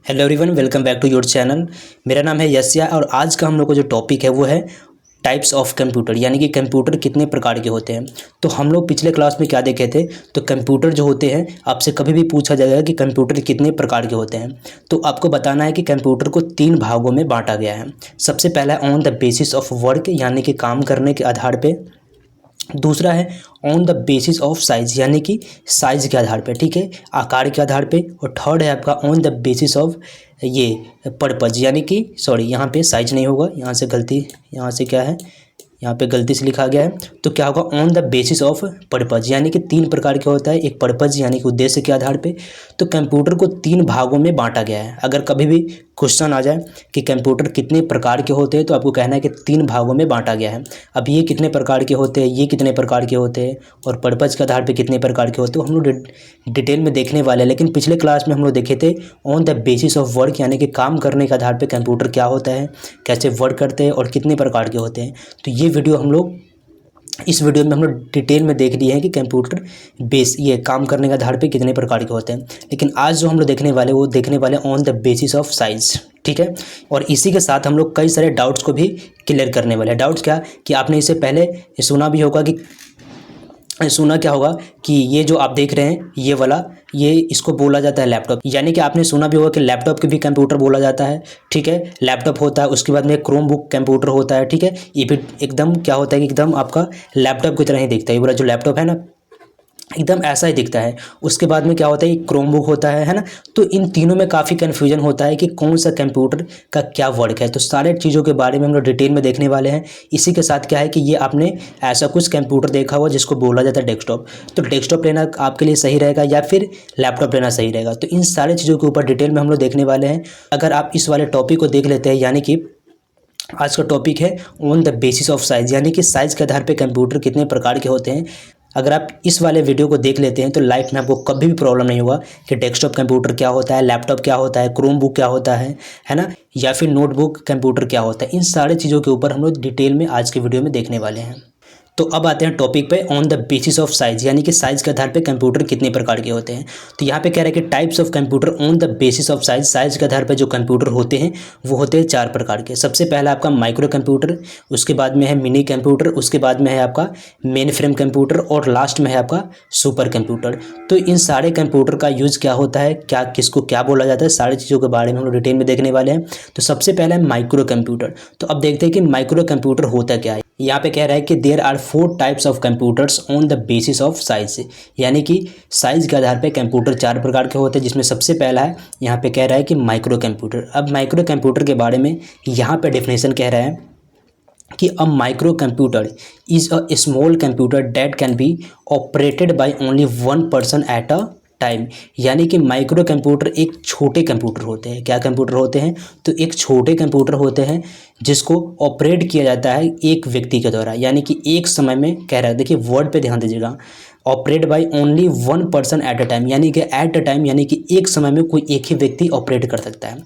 Hello everyone, welcome back to your channel. मेरा नाम है यस्या और आज का हम लोग का जो टॉपिक है वो है टाइप्स ऑफ कंप्यूटर, यानी कि कंप्यूटर कितने प्रकार के होते हैं। तो हम लोग पिछले क्लास में क्या देखे थे, तो कंप्यूटर जो होते हैं आपसे कभी भी पूछा जाएगा कि कंप्यूटर कितने प्रकार के होते हैं, तो आपको बताना है कि कंप्यूटर को 3 भागों में बांटा गया है। सबसे पहला on the basis of work, यानी कि काम करने के आधार पे। दूसरा है on the basis of size, यानी कि साइज़ के आधार पे, ठीक है, आकार के आधार पे। और थर्ड है आपका ऑन द बेसिस ऑफ ये पर्पज़, यानी कि सॉरी यहाँ पे साइज नहीं होगा, यहाँ से गलती, यहाँ से क्या है, यहाँ पे गलती से लिखा गया है। तो क्या होगा, on the basis of purpose, यानी कि 3 प्रकार का होता है। एक पर्पज़ यानी कि उद्देश्य के आधार पे। तो कंप्यूटर को 3 भागों में बांटा गया है। अगर कभी भी क्वेश्चन आ जाए कि कंप्यूटर कितने प्रकार के होते हैं, तो आपको कहना है कि 3 भागों में बांटा गया है। अब ये कितने प्रकार के होते हैं, ये कितने प्रकार के होते हैं, और पर्पज़ के आधार पे कितने प्रकार के होते हैं, हम लोग डिटेल में देखने वाले हैं। लेकिन पिछले क्लास में हम लोग देखे थे on the basis of work, यानी कि काम करने के आधार पे कंप्यूटर क्या होता है, कैसे वर्क करते हैं और कितने प्रकार के होते हैं। तो ये वीडियो हम लोग इस वीडियो में हम लोग डिटेल में देख लिए हैं कि कंप्यूटर ये काम करने के आधार पे कितने प्रकार के होते हैं। लेकिन आज जो हम लोग देखने वाले वो देखने वाले on the basis of size, ठीक है। और इसी के साथ हम लोग कई सारे डाउट्स को भी क्लियर करने वाले हैं। डाउट्स क्या कि आपने इससे पहले सुना भी होगा कि ये जो आप देख रहे हैं ये वाला, ये इसको बोला जाता है लैपटॉप, यानी कि आपने सुना भी होगा कि लैपटॉप को भी कंप्यूटर बोला जाता है, ठीक है। लैपटॉप होता है, उसके बाद में क्रोम बुक कंप्यूटर होता है, ठीक है। ये भी एकदम क्या होता है कि एकदम आपका लैपटॉप की तरह ही दिखता है। ये वाला जो लैपटॉप है ना, एकदम ऐसा ही दिखता है। उसके बाद में क्या होता है, क्रोम बुक होता है ना। तो इन तीनों में काफ़ी कन्फ्यूजन होता है कि कौन सा कंप्यूटर का क्या वर्क है। तो सारे चीज़ों के बारे में हम लोग डिटेल में देखने वाले हैं। इसी के साथ क्या है कि ये आपने ऐसा कुछ कंप्यूटर देखा हुआ जिसको बोला जाता है डेस्कटॉप, तो डेस्कटॉप लेना आपके लिए सही रहेगा या फिर लैपटॉप लेना सही रहेगा। तो इन सारी चीज़ों के ऊपर डिटेल में हम लोग देखने वाले हैं। अगर आप इस वाले टॉपिक को देख लेते हैं, यानी कि आज का टॉपिक है on the basis of size, यानी कि साइज़ के आधार पे कंप्यूटर कितने प्रकार के होते हैं। अगर आप इस वाले वीडियो को देख लेते हैं तो लाइफ में आपको कभी भी प्रॉब्लम नहीं होगा कि डेस्कटॉप कंप्यूटर क्या होता है, लैपटॉप क्या होता है, क्रोम बुक क्या होता है ना, या फिर नोटबुक कंप्यूटर क्या होता है। इन सारी चीज़ों के ऊपर हम लोग डिटेल में आज के वीडियो में देखने वाले हैं। तो अब आते हैं टॉपिक पे on the basis of size, यानी कि साइज़ के आधार पे कंप्यूटर कितने प्रकार के होते हैं। तो यहाँ पे कह रहा है कि types of computer on the basis of size, size के आधार पे जो कंप्यूटर होते हैं वो होते हैं 4 प्रकार के। सबसे पहला आपका माइक्रो कंप्यूटर, उसके बाद में है मिनी कंप्यूटर, उसके बाद में है आपका मेन फ्रेम कंप्यूटर, और लास्ट में है आपका सुपर कंप्यूटर। तो इन सारे कंप्यूटर का यूज़ क्या होता है, क्या किसको क्या बोला जाता है, सारी चीज़ों के बारे में हम लोग डिटेल में देखने वाले हैं। तो सबसे पहला है माइक्रो कंप्यूटर। तो अब देखते हैं कि माइक्रो कंप्यूटर होता क्या है। यहाँ पे कह रहा है कि there are 4 types of computers on the basis of size, यानी कि साइज़ के आधार पे कंप्यूटर 4 प्रकार के होते हैं, जिसमें सबसे पहला है यहाँ पे कह रहा है कि माइक्रो कंप्यूटर। अब माइक्रो कंप्यूटर के बारे में यहाँ पे डेफिनेशन कह रहा है कि a micro computer is a small computer that can be operated by only 1 person at a time, यानी कि माइक्रो कंप्यूटर एक छोटे कंप्यूटर होते हैं। क्या कंप्यूटर होते हैं, तो एक छोटे कंप्यूटर होते हैं जिसको ऑपरेट किया जाता है एक व्यक्ति के द्वारा, यानी कि एक समय में कह रहा है, देखिए वर्ड पे ध्यान दीजिएगा, operate by only 1 person at a time, यानी कि एट अ टाइम यानी कि एक समय में कोई एक ही व्यक्ति ऑपरेट कर सकता है।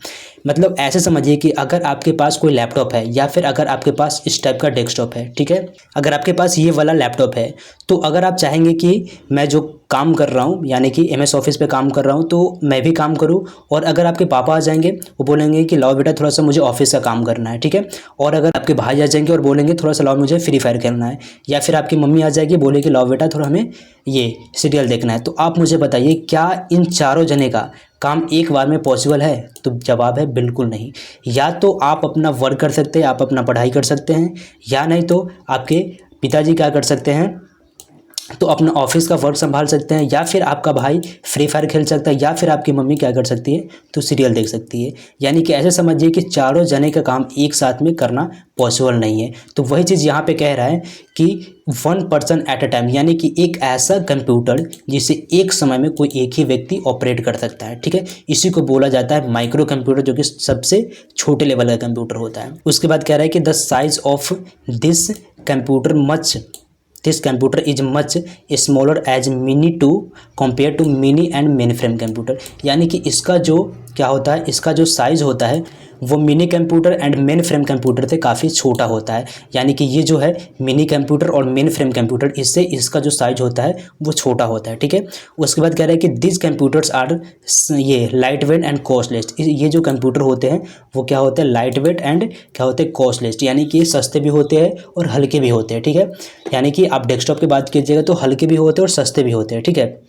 मतलब ऐसे समझिए कि अगर आपके पास कोई लैपटॉप है या फिर अगर आपके पास इस टाइप का डेस्कटॉप है, ठीक है, अगर आपके पास ये वाला लैपटॉप है, तो अगर आप चाहेंगे कि मैं जो काम कर रहा हूँ, यानी कि MS ऑफिस पे काम कर रहा हूँ, तो मैं भी काम करूँ, और अगर आपके पापा आ जाएंगे वो बोलेंगे कि लाओ बेटा थोड़ा सा मुझे ऑफिस का काम करना है, ठीक है, और अगर आपके भाई आ जाएंगे और बोलेंगे थोड़ा सा लाओ मुझे फ्री फायर खेलना है, या फिर आपकी मम्मी आ जाएगी बोलेगी लाओ बेटा थोड़ा हमें ये सीरियल देखना है, तो आप मुझे बताइए क्या इन चारों जने का काम एक बार में पॉसिबल है। तो जवाब है बिल्कुल नहीं। या तो आप अपना वर्क कर सकते हैं, आप अपना पढ़ाई कर सकते हैं, या नहीं तो आपके पिताजी क्या कर सकते हैं, तो अपना ऑफिस का वर्क संभाल सकते हैं, या फिर आपका भाई फ्री फायर खेल सकता है, या फिर आपकी मम्मी क्या कर सकती है, तो सीरियल देख सकती है। यानी कि ऐसे समझिए कि चारों जने का काम एक साथ में करना पॉसिबल नहीं है। तो वही चीज़ यहाँ पे कह रहा है कि 1 पर्सन एट अ टाइम, यानी कि एक ऐसा कंप्यूटर जिसे एक समय में कोई एक ही व्यक्ति ऑपरेट कर सकता है, ठीक है, इसी को बोला जाता है माइक्रो कंप्यूटर, जो कि सबसे छोटे लेवल का कंप्यूटर होता है। उसके बाद कह रहा है कि the size of this computer this computer is much smaller as mini to compare to mini and mainframe computer, यानी कि इसका जो क्या होता है, इसका जो साइज़ होता है वो mini computer and mainframe computer से काफ़ी छोटा होता है। यानी कि ये जो है मिनी कंप्यूटर और मेन फ्रेम कंप्यूटर, इससे इसका जो साइज होता है वो छोटा होता है, ठीक है। उसके बाद कह रहा है कि दिस कंप्यूटर्स आर ये लाइट वेट एंड कॉस्टलेस। ये जो कंप्यूटर होते हैं वो क्या होते हैं, लाइट वेट एंड क्या होते हैं, कॉस्टलेस, यानी कि सस्ते भी होते हैं और हल्के भी होते हैं, ठीक है। यानी कि आप डेस्कटॉप की बात कीजिएगा तो हल्के भी होते हैं और सस्ते भी होते हैं, ठीक है।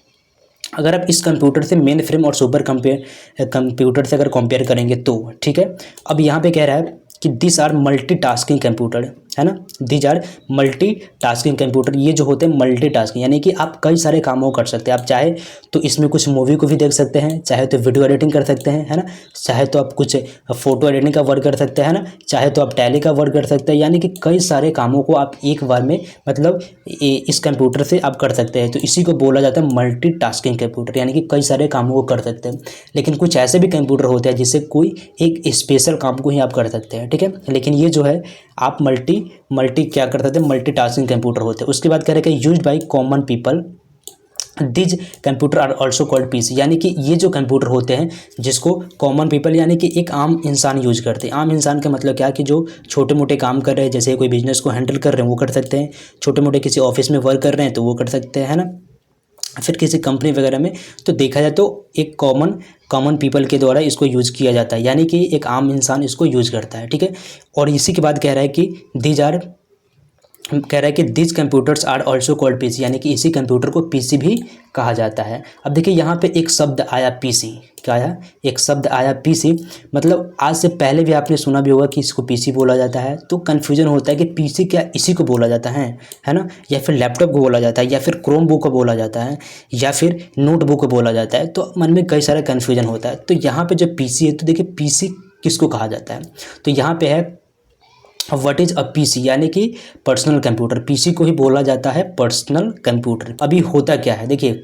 अगर आप इस कंप्यूटर से मेन फ्रेम और सुपर कंप्यूटर से अगर कंपेयर करेंगे तो, ठीक है। अब यहाँ पे कह रहा है कि दिस आर मल्टीटास्किंग कंप्यूटर, है ना, दिस आर मल्टीटास्किंग कंप्यूटर। ये जो होते हैं मल्टीटास्किंग, यानी कि आप कई सारे कामों को कर सकते हैं। आप चाहे तो इसमें कुछ मूवी को भी देख सकते हैं, चाहे तो वीडियो एडिटिंग कर सकते हैं, है ना, चाहे तो आप कुछ फोटो एडिटिंग का वर्क कर सकते हैं, है ना, चाहे तो आप टैली का वर्क कर सकते हैं। यानी कि कई सारे कामों को आप एक बार में मतलब इस कंप्यूटर से आप कर सकते हैं। तो इसी को बोला जाता है मल्टीटास्किंग कंप्यूटर, यानी कि कई सारे कामों को कर सकते हैं। लेकिन कुछ ऐसे भी कंप्यूटर होते हैं जिससे कोई एक स्पेशल काम को ही आप कर सकते हैं, ठीक है। लेकिन ये जो है आप मल्टी क्या कर सकते हैं, मल्टीटास्किंग कंप्यूटर होते हैं। उसके बाद कह रहे हैं कि used by common people, these computer are also called PC. यानी कि ये जो कंप्यूटर होते हैं जिसको कॉमन पीपल यानी कि एक आम इंसान यूज करते हैं। आम इंसान का मतलब क्या कि जो छोटे मोटे काम कर रहे हैं, जैसे कोई बिजनेस को हैंडल कर रहे हैं वो कर सकते हैं, छोटे मोटे किसी ऑफिस में वर्क कर रहे हैं तो वो कर सकते हैं, है ना, फिर किसी कंपनी वगैरह में। तो देखा जाए तो एक कॉमन पीपल के द्वारा इसको यूज़ किया जाता है, यानी कि एक आम इंसान इसको यूज़ करता है, ठीक है। और इसी के बाद कह रहा है कि this computers are also called PC, यानी कि इसी कंप्यूटर को पीसी भी कहा जाता है। अब देखिए यहाँ पे एक शब्द आया पीसी, क्या आया, एक शब्द आया पीसी। मतलब आज से पहले भी आपने सुना भी होगा कि इसको पीसी बोला जाता है। तो कन्फ्यूजन होता है कि पीसी क्या इसी को बोला जाता है ना, या फिर लैपटॉप को बोला जाता है, या फिर क्रोम बुक को बोला जाता है, या फिर नोटबुक को बोला जाता है। तो मन में कई सारा कन्फ्यूजन होता है। तो यहाँ पर जो पीसी है, तो देखिए पीसी किसको कहा जाता है, तो यहाँ पे है व्हाट इज अ पीसी, यानी कि पर्सनल कंप्यूटर। पीसी को ही बोला जाता है पर्सनल कंप्यूटर। अभी होता क्या है, देखिए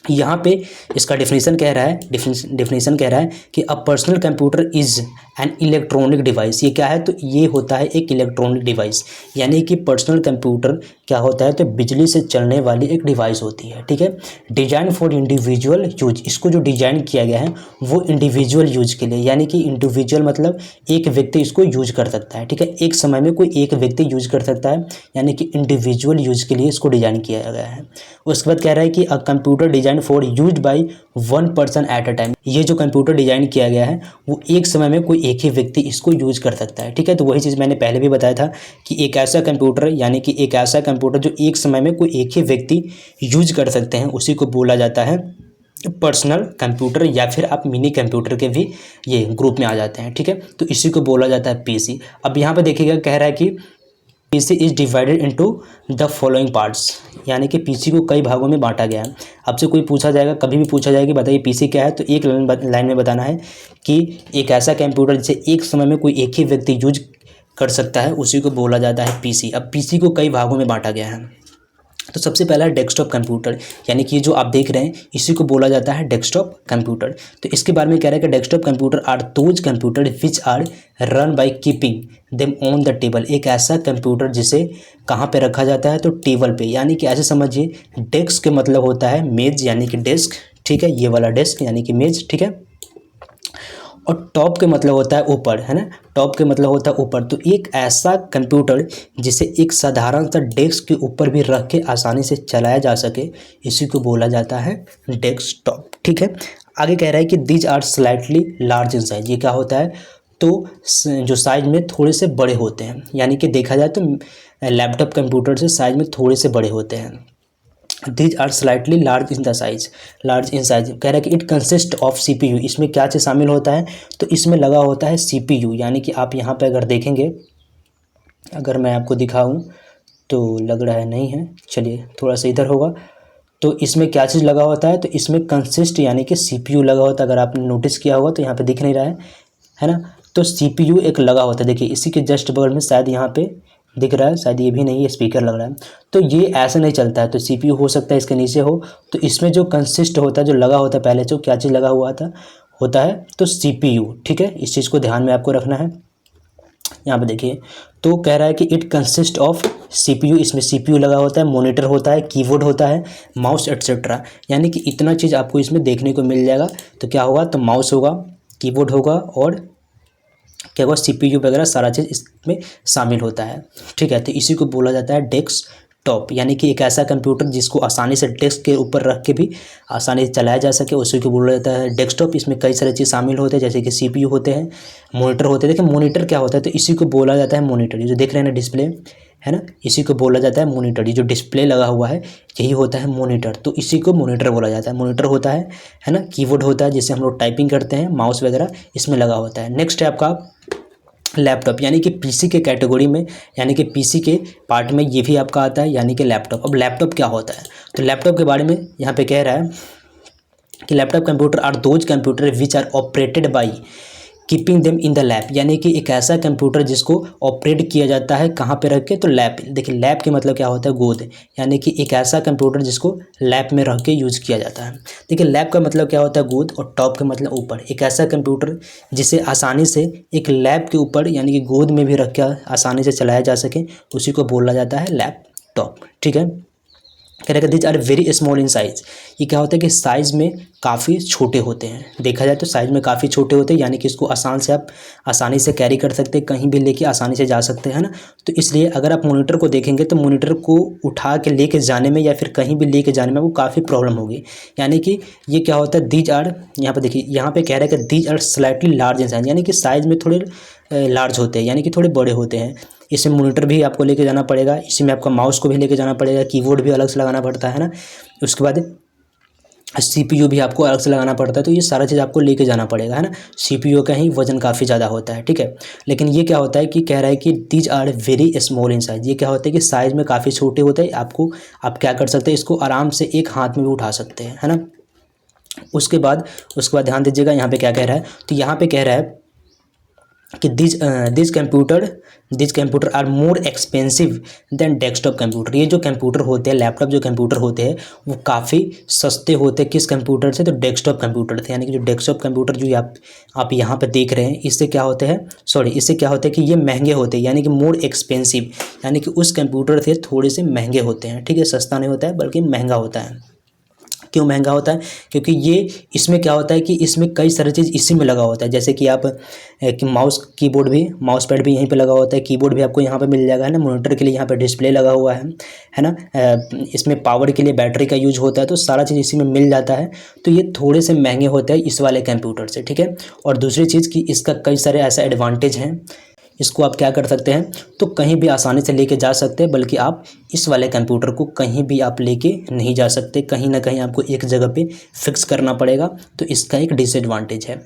यहाँ पे इसका डेफिनेशन कह रहा है, डेफिनेशन कह रहा है कि a personal computer is an electronic device. ये क्या है, तो ये होता है एक इलेक्ट्रॉनिक डिवाइस, यानी कि पर्सनल कंप्यूटर क्या होता है, तो बिजली से चलने वाली एक डिवाइस होती है, ठीक है। डिजाइन फॉर इंडिविजुअल यूज, इसको जो डिजाइन किया गया है वो इंडिविजुअल यूज के लिए, यानी कि इंडिविजुअल मतलब एक व्यक्ति इसको यूज कर सकता है, ठीक है। एक समय में कोई एक व्यक्ति यूज कर सकता है, यानी कि इंडिविजुअल यूज के लिए इसको डिजाइन किया गया है। उसके बाद कह रहा है कि a computer design for used by one person at a time. ये जो कंप्यूटर डिजाइन किया गया है वो एक समय में कोई एक ही व्यक्ति इसको यूज कर सकता है, ठीक है। तो वही चीज़ मैंने पहले भी बताया था कि एक ऐसा कंप्यूटर, यानी कि एक ऐसा कंप्यूटर जो एक समय में कोई एक ही व्यक्ति यूज कर सकते हैं, उसी को बोला जाता है पर्सनल कंप्यूटर, या फिर आप मिनी कंप्यूटर के भी ये ग्रुप में आ जाते हैं, ठीक है। तो इसी को बोला जाता है पीसी। अब यहाँ पे देखिएगा कह रहा है कि PC is divided into the following parts, यानी कि पीसी को कई भागों में बांटा गया है। आपसे कोई पूछा जाएगा, कभी भी पूछा जाएगा कि बताइए पीसी क्या है, तो एक लाइन में बताना है कि एक ऐसा कंप्यूटर जिसे एक समय में कोई एक ही व्यक्ति यूज कर सकता है, उसी को बोला जाता है पीसी। अब पीसी को कई भागों में बांटा गया है। तो सबसे पहला डेस्कटॉप कंप्यूटर, यानी कि ये जो आप देख रहे हैं इसी को बोला जाता है डेस्कटॉप कंप्यूटर। तो इसके बारे में कह रहा है कि desktop computer are those computer which are run by keeping them on the table. एक ऐसा कंप्यूटर जिसे कहाँ पे रखा जाता है, तो टेबल पे, यानी कि ऐसे समझिए डेस्क के मतलब होता है मेज, यानी कि डेस्क, ठीक है, ये वाला डेस्क यानी कि मेज, ठीक है। और टॉप के मतलब होता है ऊपर, है ना, टॉप के मतलब होता है ऊपर। तो एक ऐसा कंप्यूटर जिसे एक साधारण सा डेस्क के ऊपर भी रख के आसानी से चलाया जा सके, इसी को बोला जाता है डेस्कटॉप, ठीक है। आगे कह रहा है कि these are slightly large in size. ये क्या होता है, तो जो साइज में थोड़े से बड़े होते हैं, यानी कि देखा जाए तो लैपटॉप कंप्यूटर से साइज में थोड़े से बड़े होते हैं। These are slightly large in the size, large in size. कह रहा है कि इट कंसिस्ट ऑफ सीपीयू। इसमें क्या चीज़ शामिल होता है, तो इसमें लगा होता है सीपीयू, यानी कि आप यहाँ पे अगर देखेंगे, अगर मैं आपको दिखाऊं तो लग रहा है नहीं है, चलिए थोड़ा सा इधर होगा। तो इसमें क्या चीज़ लगा होता है, तो इसमें कंसिस्ट यानी कि सीपीयू लगा होता है। अगर आपने नोटिस किया होगा तो यहाँ पे दिख नहीं रहा है ना, तो सीपीयू एक लगा होता है। देखिए इसी के जस्ट बगल में शायद यहाँ पे दिख रहा है, शायद ये भी नहीं है, स्पीकर लग रहा है। तो ये ऐसे नहीं चलता है, तो सीपीयू हो सकता है इसके नीचे हो। तो इसमें जो कंसिस्ट होता है, जो लगा होता है, पहले जो क्या चीज़ लगा हुआ था होता है, तो सीपीयू, ठीक है। इस चीज़ को ध्यान में आपको रखना है, यहाँ पे देखिए, तो कह रहा है कि इट कंसिस्ट ऑफ CPU, इसमें CPU लगा होता है, मॉनिटर होता है, कीबोर्ड होता है, माउस एट्सेट्रा, यानी कि इतना चीज़ आपको इसमें देखने को मिल जाएगा। तो क्या होगा, तो माउस होगा, कीबोर्ड होगा और क्या होगा, CPU वगैरह सारा चीज़ इसमें शामिल होता है। ठीक है, तो इसी को बोला जाता है डेस्कटॉप, यानी कि एक ऐसा कंप्यूटर जिसको आसानी से डेस्क के ऊपर रख के भी आसानी से चलाया जा सके, उसी को बोला जाता है डेस्कटॉप। इसमें कई सारी चीज़ शामिल होते हैं, जैसे कि CPU होते हैं, मॉनिटर होते हैं। देखिए मॉनिटर क्या होता है, तो इसी को बोला जाता है मॉनिटर। ये जो देख रहे हैं ना डिस्प्ले, है ना, इसी को बोला जाता है मॉनिटर। ये जो डिस्प्ले लगा हुआ है यही होता है मॉनिटर, तो इसी को मॉनिटर बोला जाता है। मॉनिटर होता है ना, कीबोर्ड होता है जिससे हम लोग टाइपिंग करते हैं, माउस वगैरह इसमें लगा होता है। नेक्स्ट है आपका लैपटॉप, यानी कि पीसी के कैटेगरी में, यानी कि पीसी के पार्ट में ये भी आपका आता है, यानी कि लैपटॉप। अब लैपटॉप क्या होता है, तो लैपटॉप के बारे में यहाँ पे कह रहा है कि laptop computer are those computer which are operated by keeping them in the lab, यानी कि एक ऐसा कंप्यूटर जिसको ऑपरेट किया जाता है कहाँ पे रख के, तो लैब। देखिए लैब के मतलब क्या होता है, गोद, यानी कि एक ऐसा कंप्यूटर जिसको लैब में रख के यूज़ किया जाता है। देखिए लैब का मतलब क्या होता है, गोद, और टॉप का मतलब ऊपर। एक ऐसा कंप्यूटर जिसे आसानी से एक लैब के ऊपर यानी कि गोद में भी रख के आसानी से चलाया जा सके, उसी को बोला जाता है लैपटॉप। ठीक है, कह रहे these are very small in size, ये क्या होता है कि साइज़ में काफ़ी छोटे होते हैं। देखा जाए तो साइज़ में काफ़ी छोटे होते हैं, यानी कि इसको आप आसानी से कैरी कर सकते हैं, कहीं भी लेके आसानी से जा सकते हैं ना। तो इसलिए अगर आप मॉनिटर को देखेंगे तो मॉनिटर को उठा के लेके जाने में या फिर कहीं भी लेके जाने में वो काफ़ी प्रॉब्लम होगी। यानी कि ये क्या होता है, दीज आर, यहाँ पर देखिए, यहाँ पर कह रहा है कि these are slightly large in size, यानी कि साइज़ में थोड़े लार्ज होते हैं, यानी कि थोड़े बड़े होते हैं। इसमें मॉनिटर भी आपको लेके जाना पड़ेगा, इसी में आपका माउस को भी लेके जाना पड़ेगा, कीबोर्ड भी अलग से लगाना पड़ता है ना, उसके बाद CPU भी आपको अलग से लगाना पड़ता है। तो ये सारा चीज़ आपको लेके जाना पड़ेगा, है ना। CPU का ही वजन काफ़ी ज़्यादा होता है, ठीक है। लेकिन ये क्या होता है कि कह रहा है कि these are very small in size, ये क्या होता है कि साइज़ में काफ़ी छोटे होते हैं। आप क्या कर सकते हैं, इसको आराम से एक हाथ में भी उठा सकते हैं, है ना। उसके बाद ध्यान दीजिएगा यहाँ पे क्या कह रहा है, तो यहाँ पे कह रहा है कि this computer are more expensive than desktop computer. ये जो कंप्यूटर होते हैं, लैपटॉप जो कंप्यूटर होते हैं, वो काफ़ी सस्ते होते हैं। किस कंप्यूटर से, तो डेस्कटॉप कंप्यूटर थे। यानी कि जो डेस्कटॉप कंप्यूटर जो आप यहाँ पे देख रहे हैं, इससे क्या होते हैं, इससे क्या होता है कि ये महंगे होते हैं, यानी कि मोर एक्सपेंसिव, यानी कि उस कंप्यूटर से थोड़े से महंगे होते हैं, ठीक है। सस्ता नहीं होता है बल्कि महंगा होता है। क्यों महंगा होता है, क्योंकि ये इसमें क्या होता है कि इसमें कई सारी चीज़ इसी में लगा होता है। जैसे कि आप कि माउस पैड भी यहीं पे लगा होता है, कीबोर्ड भी आपको यहाँ पे मिल जाएगा, है ना। मॉनिटर के लिए यहाँ पे डिस्प्ले लगा हुआ है ना। इसमें पावर के लिए बैटरी का यूज होता है, तो सारा चीज़ इसी में मिल जाता है। तो ये थोड़े से महंगे होते हैं इस वाले कंप्यूटर से, ठीक है। और दूसरी चीज़ कि इसका कई सारे ऐसा एडवांटेज हैं, इसको आप क्या कर सकते हैं, तो कहीं भी आसानी से लेके जा सकते हैं। बल्कि आप इस वाले कंप्यूटर को कहीं भी आप लेके नहीं जा सकते, कहीं ना कहीं आपको एक जगह पे फिक्स करना पड़ेगा। तो इसका एक डिसएडवांटेज है।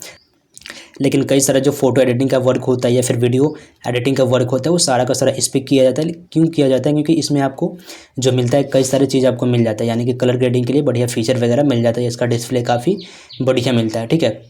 लेकिन कई सारा जो फोटो एडिटिंग का वर्क होता है या फिर वीडियो एडिटिंग का वर्क होता है, वो सारा का सारा इस पर किया जाता है। क्यों किया जाता है, क्योंकि इसमें आपको जो मिलता है, कई सारी चीज़ आपको मिल जाता है। यानी कि कलर ग्रेडिंग के लिए बढ़िया फीचर वगैरह मिल जाता है, इसका डिस्प्ले काफ़ी बढ़िया मिलता है, ठीक है।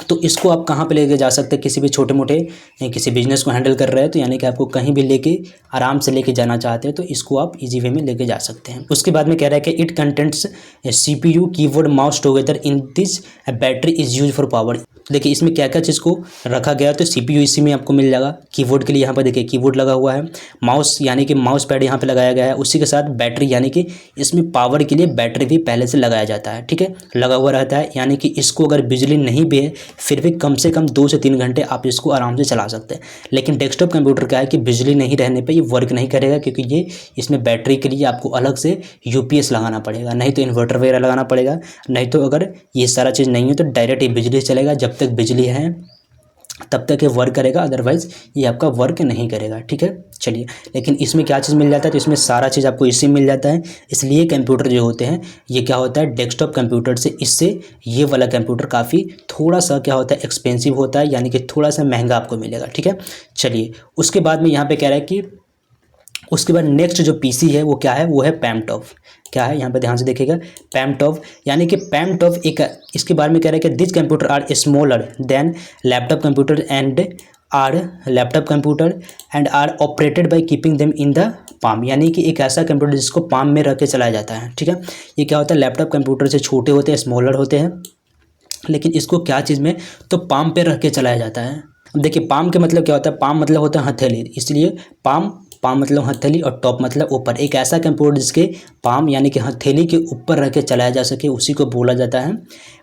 तो इसको आप कहाँ पे लेके जा सकते हैं, किसी भी छोटे मोटे किसी बिजनेस को हैंडल कर रहे हैं, तो यानी कि आपको कहीं भी लेके आराम से लेके जाना चाहते हैं, तो इसको आप इजी वे में लेके जा सकते हैं। उसके बाद में कह रहा है कि it contents CPU keyboard mouse together in this battery is use for power. देखिए इसमें क्या क्या चीज़ को रखा गया, तो CPU इसी में आपको मिल जाएगा। कीबोर्ड के लिए यहाँ पर देखिए कीबोर्ड लगा हुआ है, माउस यानी कि माउस पैड यहाँ पे लगाया गया है, उसी के साथ बैटरी, यानी कि इसमें पावर के लिए बैटरी भी पहले से लगाया जाता है, ठीक है, लगा हुआ रहता है। यानी कि इसको अगर बिजली नहीं भी है फिर भी कम से कम 2 से 3 घंटे आप इसको आराम से चला सकते हैं। लेकिन डेस्कटॉप कंप्यूटर क्या है कि बिजली नहीं रहने पर ये वर्क नहीं करेगा, क्योंकि ये इसमें बैटरी के लिए आपको अलग से UPS लगाना पड़ेगा, नहीं तो इन्वर्टर वगैरह लगाना पड़ेगा। नहीं तो अगर ये सारा चीज़ नहीं है तो डायरेक्ट ये बिजली चलेगा, जब तक बिजली है तब तक ये वर्क करेगा, अदरवाइज़ ये आपका वर्क नहीं करेगा, ठीक है। चलिए, लेकिन इसमें क्या चीज़ मिल जाता है, तो इसमें सारा चीज़ आपको इसी में मिल जाता है। इसलिए कंप्यूटर जो होते हैं ये क्या होता है, डेस्कटॉप कंप्यूटर से इससे ये वाला कंप्यूटर काफ़ी थोड़ा सा क्या होता है, एक्सपेंसिव होता है, यानी कि थोड़ा सा महंगा आपको मिलेगा, ठीक है। चलिए, उसके बाद में यहाँ पे कह रहा है कि उसके बाद नेक्स्ट जो PC है वो क्या है, वो है पैमटॉप। क्या है यहाँ पे ध्यान से देखिएगा, पैमटॉप, यानी कि पैमटॉप एक, इसके बारे में कह रहा है कि this computer are smaller than laptop computer and are operated by keeping them in the palm. यानी कि एक ऐसा कंप्यूटर जिसको पाम में रख के चलाया जाता है, ठीक है। ये क्या होता है, लैपटॉप कंप्यूटर से छोटे होते हैं, स्मॉलर होते हैं, लेकिन इसको क्या चीज़ में, तो पाम पे रख के चलाया जाता है। अब देखिए पाम के मतलब क्या होता है, पाम मतलब होता है हथेली, इसलिए पाम, पाम मतलब हथेली और टॉप मतलब ऊपर। एक ऐसा कंप्यूटर जिसके पाम यानी कि हथेली के ऊपर रख के चलाया जा सके उसी को बोला जाता है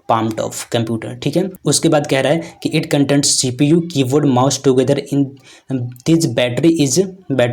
पाम टॉप कंप्यूटर, ठीक है। उसके बाद कह रहा है कि it contents CPU, keyboard, mouse together in this battery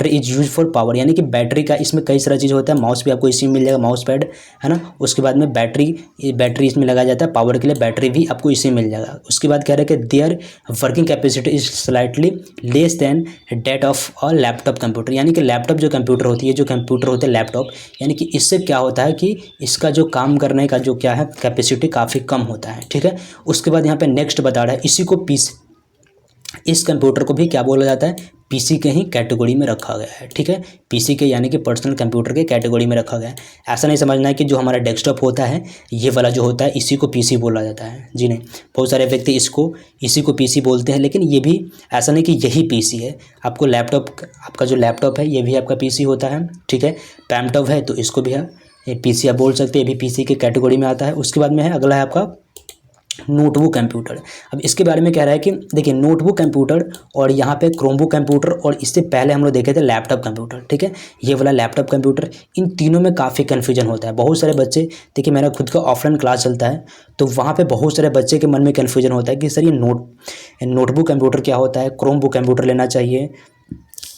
is use for power, यानी कि बैटरी का इसमें कई सारा चीज़ होता है। माउस भी आपको इसी में मिल जाएगा, माउस पैड है ना। उसके बाद में बैटरी इसमें लगाया जाता है, पावर के लिए बैटरी भी आपको इसी में मिल जाएगा। उसके बाद कह रहा है कि their working capacity is slightly less than that of a laptop computer, यानी कि लैपटॉप जो कंप्यूटर होती है, जो कंप्यूटर होते हैं लैपटॉप, यानी कि इससे क्या होता है कि इसका जो काम करने का जो क्या है कैपेसिटी काफ़ी कम होता है, ठीक है। उसके बाद यहाँ पे नेक्स्ट बता रहा है इसी को इस कंप्यूटर को भी क्या बोला जाता है, पीसी के ही कैटेगरी में रखा गया है, ठीक है। पीसी के यानी कि पर्सनल कंप्यूटर के कैटेगरी में रखा गया है। ऐसा नहीं समझना है कि जो हमारा डेस्कटॉप होता है ये वाला जो होता है इसी को पीसी बोला जाता है, जी नहीं। बहुत सारे व्यक्ति इसी को पीसी बोलते हैं, लेकिन ये भी ऐसा नहीं कि यही पीसी है। आपको लैपटॉप, आपका जो लैपटॉप है ये भी आपका पीसी होता है, ठीक है। पैमटॉप है तो इसको भी आप पीसी आप बोल सकते हैं, ये भी पीसी के कैटेगरी में आता है। उसके बाद में है अगला है आपका नोटबुक कंप्यूटर। अब इसके बारे में कह रहा है कि देखिए नोटबुक कंप्यूटर और यहाँ पे क्रोमबुक कंप्यूटर और इससे पहले हम लोग देखे थे लैपटॉप कंप्यूटर, ठीक है। ये वाला लैपटॉप कंप्यूटर, इन तीनों में काफ़ी कन्फ्यूजन होता है। बहुत सारे बच्चे, देखिए मेरा खुद का ऑफलाइन क्लास चलता है तो वहाँ पे बहुत सारे बच्चे के मन में कन्फ्यूजन होता है कि सर ये नोटबुक कंप्यूटर क्या होता है, क्रोमबुक कंप्यूटर लेना चाहिए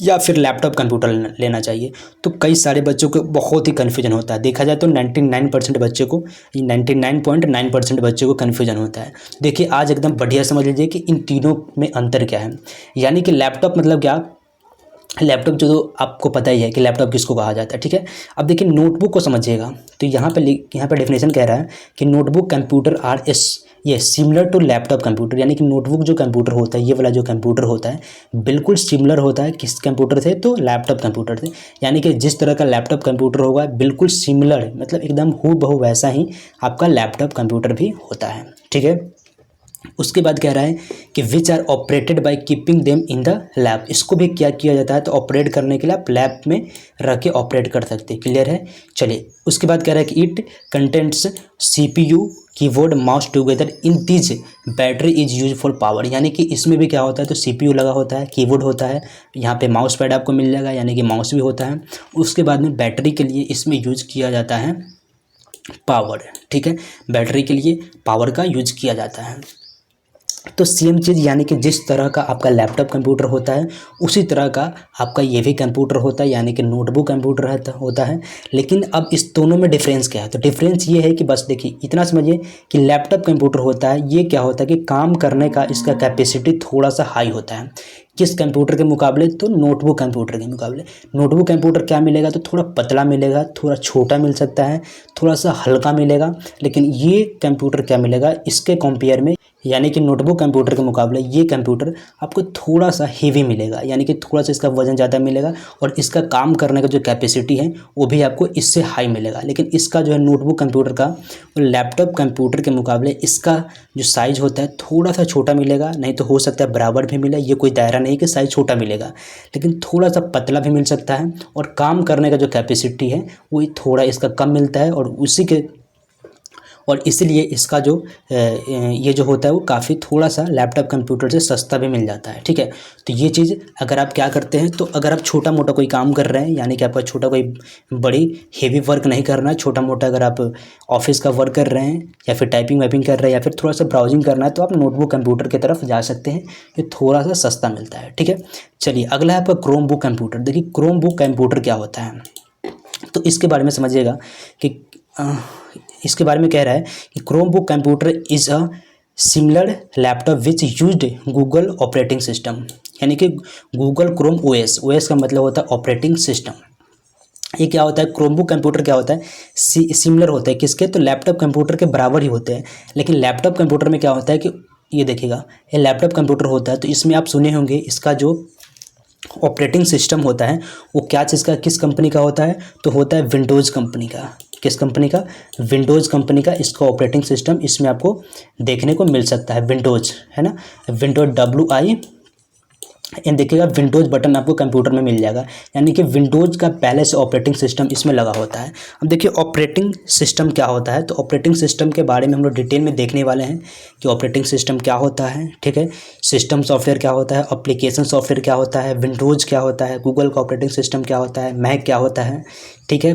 या फिर लैपटॉप कंप्यूटर लेना चाहिए। तो कई सारे बच्चों को बहुत ही कन्फ्यूजन होता है। देखा जाए तो 99% बच्चे को, 99.9% बच्चों को कन्फ्यूजन होता है। देखिए आज एकदम बढ़िया समझ लीजिए कि इन तीनों में अंतर क्या है। यानी कि लैपटॉप मतलब क्या, लैपटॉप जो तो आपको पता ही है कि लैपटॉप किसको कहा जाता है, ठीक है। अब देखिए नोटबुक को समझिएगा तो यहाँ पे डेफिनेशन कह रहा है कि नोटबुक कंप्यूटर आर ये सिमिलर टू लैपटॉप कंप्यूटर, यानी कि नोटबुक जो कंप्यूटर होता है, ये वाला जो कंप्यूटर होता है बिल्कुल सिमिलर होता है किस कंप्यूटर से, तो लैपटॉप कंप्यूटर से। यानी कि जिस तरह का लैपटॉप कंप्यूटर होगा बिल्कुल सिमिलर, मतलब एकदम हूबहू वैसा ही आपका लैपटॉप कंप्यूटर भी होता है, ठीक है। उसके बाद कह रहा है कि which are operated by keeping them in the lab, इसको भी क्या किया जाता है तो ऑपरेट करने के लिए आप लैब में रख के ऑपरेट कर सकते हैं, क्लियर है। चलिए उसके बाद कह रहा है कि it contents CPU, keyboard, mouse together in this battery is use for power, यानी कि इसमें भी क्या होता है तो सीपीयू लगा होता है, कीबोर्ड होता है, यहाँ पे माउस पैड आपको मिल जाएगा यानी कि माउस भी होता है। उसके बाद में बैटरी के लिए इसमें यूज किया जाता है पावर, ठीक है। बैटरी के लिए पावर का यूज किया जाता है। तो सेम चीज़, यानी कि जिस तरह का आपका लैपटॉप कंप्यूटर होता है उसी तरह का आपका ये भी कंप्यूटर होता है, यानी कि नोटबुक कंप्यूटर होता है। लेकिन अब इस दोनों में डिफरेंस क्या है, तो डिफरेंस ये है कि बस देखिए इतना समझिए कि लैपटॉप कंप्यूटर होता है ये क्या होता है कि काम करने का इसका कैपेसिटी थोड़ा सा हाई होता है किस कंप्यूटर के मुकाबले, तो नोटबुक कंप्यूटर के मुकाबले। नोटबुक कंप्यूटर क्या मिलेगा तो थोड़ा पतला मिलेगा, थोड़ा छोटा मिल सकता है, थोड़ा सा हल्का मिलेगा। लेकिन ये कंप्यूटर क्या मिलेगा इसके कंपेयर में, यानी कि नोटबुक कंप्यूटर के मुकाबले ये कंप्यूटर आपको थोड़ा सा हेवी मिलेगा, यानी कि थोड़ा सा इसका वजन ज़्यादा मिलेगा और इसका काम करने का जो कैपेसिटी है वो भी आपको इससे हाई मिलेगा। लेकिन इसका जो है नोटबुक कंप्यूटर का वो लैपटॉप कंप्यूटर के मुकाबले इसका जो साइज़ होता है थोड़ा सा छोटा मिलेगा, नहीं तो हो सकता है बराबर भी मिले, ये कोई दायरा नहीं कि साइज़ छोटा मिलेगा, लेकिन थोड़ा सा पतला भी मिल सकता है और काम करने का जो कैपेसिटी है वो थोड़ा इसका कम मिलता है और इसलिए इसका जो ये जो होता है वो काफ़ी थोड़ा सा लैपटॉप कंप्यूटर से सस्ता भी मिल जाता है, ठीक है। तो ये चीज़ अगर आप क्या करते हैं तो अगर आप छोटा मोटा कोई काम कर रहे हैं, यानी कि आपका छोटा कोई बड़ी हेवी वर्क नहीं करना है, छोटा मोटा अगर आप ऑफिस का वर्क कर रहे हैं या फिर टाइपिंग वाइपिंग कर रहे हैं या फिर थोड़ा सा ब्राउजिंग करना है तो आप नोटबुक कंप्यूटर की तरफ जा सकते हैं, ये थोड़ा सा सस्ता मिलता है, ठीक है। चलिए अगला है आपका क्रोमबुक कंप्यूटर। देखिए क्रोमबुक कंप्यूटर क्या होता है तो इसके बारे में समझिएगा कि इसके बारे में कह रहा है कि Chromebook computer is a similar laptop which used Google operating system, यानी कि गूगल क्रोम ओएस का मतलब होता है ऑपरेटिंग सिस्टम। ये क्या होता है क्रोमबुक कंप्यूटर क्या होता है सिमिलर होता है किसके, तो लैपटॉप कंप्यूटर के बराबर ही होते हैं। लेकिन लैपटॉप कंप्यूटर में क्या होता है कि ये देखिएगा ये लैपटॉप कंप्यूटर होता है तो इसमें आप सुने होंगे इसका जो ऑपरेटिंग सिस्टम होता है वो क्या चीज़ का, किस कंपनी का होता है तो होता है विंडोज़ कंपनी का। किस कंपनी का, विंडोज़ कंपनी का इसका ऑपरेटिंग सिस्टम इसमें आपको देखने को मिल सकता है, विंडोज़ है ना, विंडोज एंड देखिएगा विंडोज़ बटन आपको कंप्यूटर में मिल जाएगा, यानी कि विंडोज़ का पहले से ऑपरेटिंग सिस्टम इसमें लगा होता है। अब देखिए ऑपरेटिंग सिस्टम क्या होता है, तो ऑपरेटिंग सिस्टम के बारे में हम लोग डिटेल में देखने वाले हैं कि ऑपरेटिंग सिस्टम क्या होता है, ठीक है। सिस्टम सॉफ्टवेयर क्या होता है, एप्लीकेशन सॉफ्टवेयर क्या होता है, विंडोज़ क्या होता है, गूगल का ऑपरेटिंग सिस्टम क्या होता है, मैक क्या होता है, ठीक है।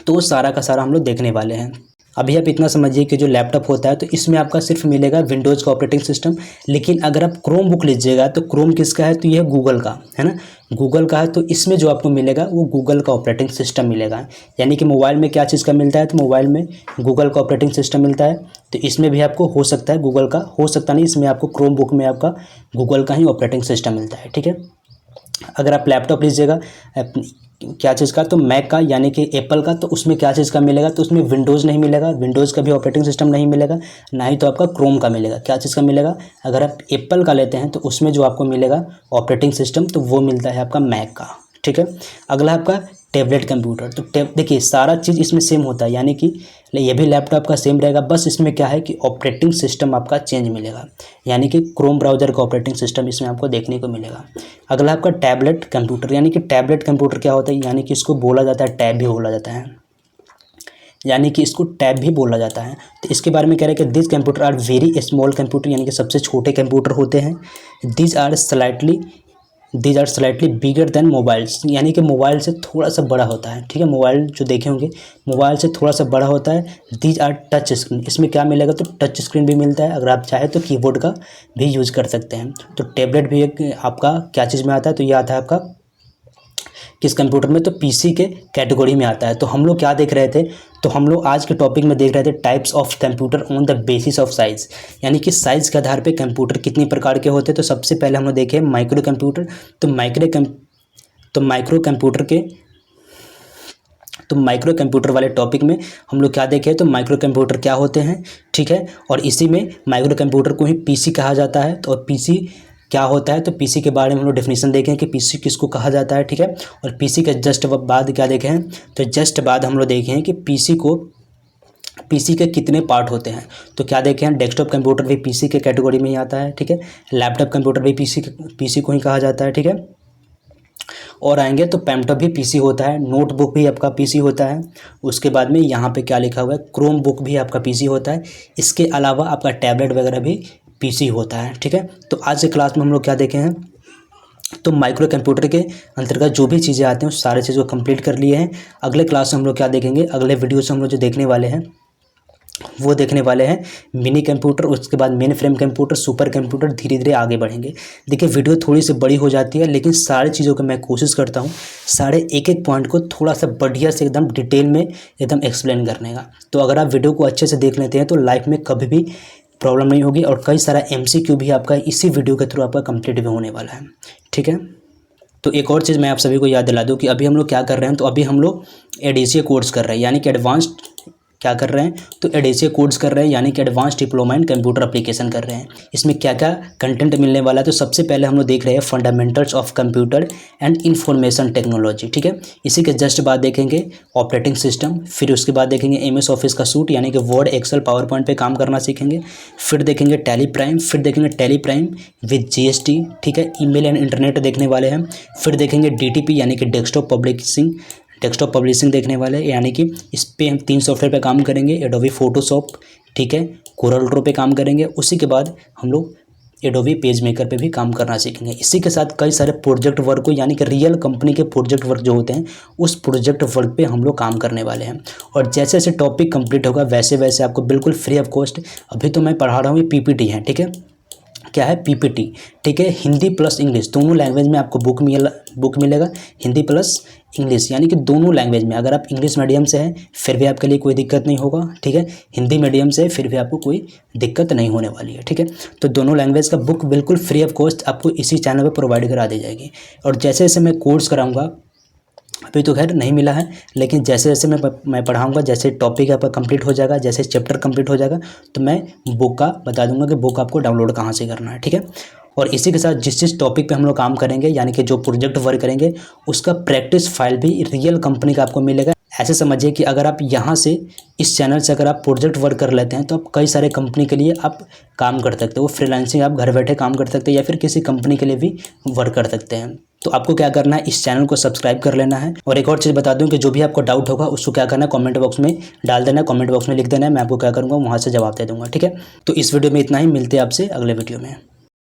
तो सारा का सारा हम लोग देखने वाले हैं। अभी आप इतना समझिए कि जो लैपटॉप होता है तो इसमें आपका सिर्फ मिलेगा विंडोज़ का ऑपरेटिंग सिस्टम, लेकिन अगर आप क्रोम बुक लीजिएगा तो क्रोम किसका है, तो ये है गूगल का, है ना, गूगल का है। तो इसमें जो आपको मिलेगा वो गूगल का ऑपरेटिंग सिस्टम मिलेगा। यानी कि मोबाइल में क्या चीज़ का मिलता है, तो मोबाइल में गूगल का ऑपरेटिंग सिस्टम मिलता है, तो इसमें भी आपको हो सकता है गूगल का, हो सकता नहीं, इसमें आपको क्रोम बुक में आपका गूगल का ही ऑपरेटिंग सिस्टम मिलता है, ठीक है। अगर आप लैपटॉप लीजिएगा क्या चीज़ का, तो मैक का यानी कि एप्पल का, तो उसमें क्या चीज़ का मिलेगा, तो उसमें विंडोज़ नहीं मिलेगा, विंडोज़ का भी ऑपरेटिंग सिस्टम नहीं मिलेगा, ना ही तो आपका क्रोम का मिलेगा। क्या चीज़ का मिलेगा, अगर आप एप्पल का लेते हैं तो उसमें जो आपको मिलेगा ऑपरेटिंग सिस्टम, तो वो मिलता है आपका मैक का, ठीक है। अगला आपका टैबलेट कंप्यूटर, तो देखिए सारा चीज़ इसमें सेम होता है, यानी कि ये भी लैपटॉप का सेम रहेगा, बस इसमें क्या है कि ऑपरेटिंग सिस्टम आपका चेंज मिलेगा, यानी कि क्रोम ब्राउज़र का ऑपरेटिंग सिस्टम इसमें आपको देखने को मिलेगा। अगला आपका टैबलेट कंप्यूटर, यानी कि टैबलेट कंप्यूटर क्या होता है, यानी कि इसको बोला जाता है टैब भी बोला जाता है, यानी कि इसको टैब भी बोला जाता है। तो इसके बारे में कह रहे हैं कि this computer are very small computer, यानी कि सबसे छोटे कंप्यूटर होते हैं। These are slightly bigger than mobiles, यानी कि मोबाइल से थोड़ा सा बड़ा होता है, ठीक है। मोबाइल जो देखे होंगे मोबाइल से थोड़ा सा बड़ा होता है। दीज आर टच स्क्रीन, इसमें क्या मिलेगा, तो टच स्क्रीन भी मिलता है, अगर आप चाहे तो कीबोर्ड का भी यूज़ कर सकते हैं। तो टैबलेट भी एक आपका क्या चीज़ में आता है, तो ये आता है आपका किस कंप्यूटर में, तो पीसी के कैटेगरी में आता है। तो हम लोग क्या देख रहे थे, तो हम लोग आज के टॉपिक में देख रहे थे types of computer on the basis of size, यानी कि साइज़ के आधार पे कंप्यूटर कितनी प्रकार के होते हैं। तो सबसे पहले हम लोग देखे माइक्रो कंप्यूटर, तो माइक्रो कंप्यूटर वाले टॉपिक में हम लोग क्या देखे, तो माइक्रो कंप्यूटर क्या होते हैं, ठीक है। और इसी में माइक्रो कंप्यूटर को ही पीसी कहा जाता है। तो पीसी क्या होता है, तो पीसी के बारे में हम लोग डेफिनेशन देखें कि पीसी किसको कहा जाता है, ठीक है। और पीसी के जस्ट बाद क्या देखें हैं, तो जस्ट बाद हम लोग देखें कि पीसी के कितने पार्ट होते हैं। तो क्या देखें हैं, डेस्कटॉप कंप्यूटर भी पीसी के कैटेगरी में ही आता है, ठीक है। लैपटॉप कंप्यूटर भी पीसी को ही कहा जाता है, ठीक है। और आएंगे तो पैमटॉप भी पीसी होता है, नोटबुक भी आपका पीसी होता है। उसके बाद में यहाँ पे क्या लिखा हुआ है, क्रोम बुक भी आपका पीसी होता है। इसके अलावा आपका टैबलेट वगैरह भी पीसी होता है, ठीक है। तो आज के क्लास में हम लोग क्या देखे हैं, तो माइक्रो कंप्यूटर के अंतर्गत जो भी चीज़ें आती हैं उस सारे चीज़ों को कंप्लीट कर लिए हैं। अगले क्लास में हम लोग क्या देखेंगे, अगले वीडियो से हम लोग जो देखने वाले हैं वो देखने वाले हैं मिनी कंप्यूटर, उसके बाद main frame computer, super computer, धीरे धीरे आगे बढ़ेंगे। देखिए वीडियो थोड़ी सी बड़ी हो जाती है, लेकिन सारी चीज़ों को मैं कोशिश करता हूँ सारे एक एक पॉइंट को थोड़ा सा बढ़िया से एकदम डिटेल में एकदम एक्सप्लेन करने का। तो अगर आप वीडियो को अच्छे से देख लेते हैं तो लाइफ में कभी भी प्रॉब्लम नहीं होगी, और कई सारा MCQ भी आपका इसी वीडियो के थ्रू आपका कंप्लीट भी होने वाला है, ठीक है। तो एक और चीज़ मैं आप सभी को याद दिला दूं कि अभी हम लोग क्या कर रहे हैं, तो अभी हम लोग एडीसीए कोर्स कर रहे हैं, यानी कि एडवांस्ड क्या कर रहे हैं, तो एडीसीए कोर्स कर रहे हैं, यानी कि advance diploma in computer application कर रहे हैं। इसमें क्या क्या कंटेंट मिलने वाला है, तो सबसे पहले हम लोग देख रहे हैं fundamentals of computer and information technology, ठीक है। इसी के जस्ट बाद देखेंगे ऑपरेटिंग सिस्टम, फिर उसके बाद देखेंगे MS ऑफिस का सूट, यानी कि वर्ड, एक्सेल, पावर पॉइंट पे काम करना सीखेंगे। फिर देखेंगे टैली प्राइम, फिर देखेंगे टैली प्राइम विद GST, ठीक है। ईमेल एंड इंटरनेट देखने वाले हैं। फिर देखेंगे DTP, यानी कि डेस्कटॉप पब्लिशिंग देखने वाले, यानी कि इस पे हम 3 सॉफ्टवेयर पे काम करेंगे, एडोबी फोटोशॉप, ठीक है, कोरल ड्रॉ पे काम करेंगे। उसी के बाद हम लोग एडोबी पेज मेकर पे भी काम करना सीखेंगे। इसी के साथ कई सारे प्रोजेक्ट वर्क को, यानी कि रियल कंपनी के प्रोजेक्ट वर्क जो होते हैं उस प्रोजेक्ट वर्क पे हम लोग काम करने वाले हैं। और जैसे जैसे टॉपिक कंप्लीट होगा वैसे वैसे आपको बिल्कुल फ्री ऑफ कॉस्ट, अभी तो मैं पढ़ा रहा हूँ, ये PPT है, ठीक है, क्या है PPT, ठीक है। हिंदी प्लस इंग्लिश दोनों लैंग्वेज में आपको बुक मिलेगा, हिंदी प्लस इंग्लिश, यानी कि दोनों लैंग्वेज में। अगर आप इंग्लिश मीडियम से हैं फिर भी आपके लिए कोई दिक्कत नहीं होगा, ठीक है। हिंदी मीडियम से फिर भी आपको कोई दिक्कत नहीं होने वाली है, ठीक है। तो दोनों लैंग्वेज का बुक बिल्कुल फ्री ऑफ कॉस्ट आपको इसी चैनल पर प्रोवाइड करा दी जाएगी। और जैसे जैसे मैं कोर्स कराऊँगा, अभी तो खैर नहीं मिला है, लेकिन जैसे जैसे मैं पढ़ाऊँगा, जैसे टॉपिक आपका कंप्लीट हो जाएगा, जैसे चैप्टर कंप्लीट हो जाएगा, तो मैं बुक का बता दूंगा कि बुक आपको डाउनलोड कहाँ से करना है, ठीक है। और इसी के साथ जिस जिस टॉपिक पे हम लोग काम करेंगे, यानी कि जो प्रोजेक्ट वर्क करेंगे उसका प्रैक्टिस फाइल भी रियल कंपनी का आपको मिलेगा, ऐसे समझिए कि अगर आप यहाँ से इस चैनल से अगर आप प्रोजेक्ट वर्क कर लेते हैं तो आप कई सारे कंपनी के लिए आप काम कर सकते हो। वो फ्रीलांसिंग आप घर बैठे काम कर सकते हैं या फिर किसी कंपनी के लिए भी वर्क कर सकते हैं। तो आपको क्या करना है, इस चैनल को सब्सक्राइब कर लेना है। और एक और चीज़ बता दूं कि जो भी आपको डाउट होगा उसको क्या करना है, कमेंट बॉक्स में डाल देना है, कमेंट बॉक्स में लिख देना है, मैं आपको क्या करूँगा वहाँ से जवाब दे दूँगा। ठीक है, तो इस वीडियो में इतना ही, मिलते हैं आपसे अगले वीडियो में।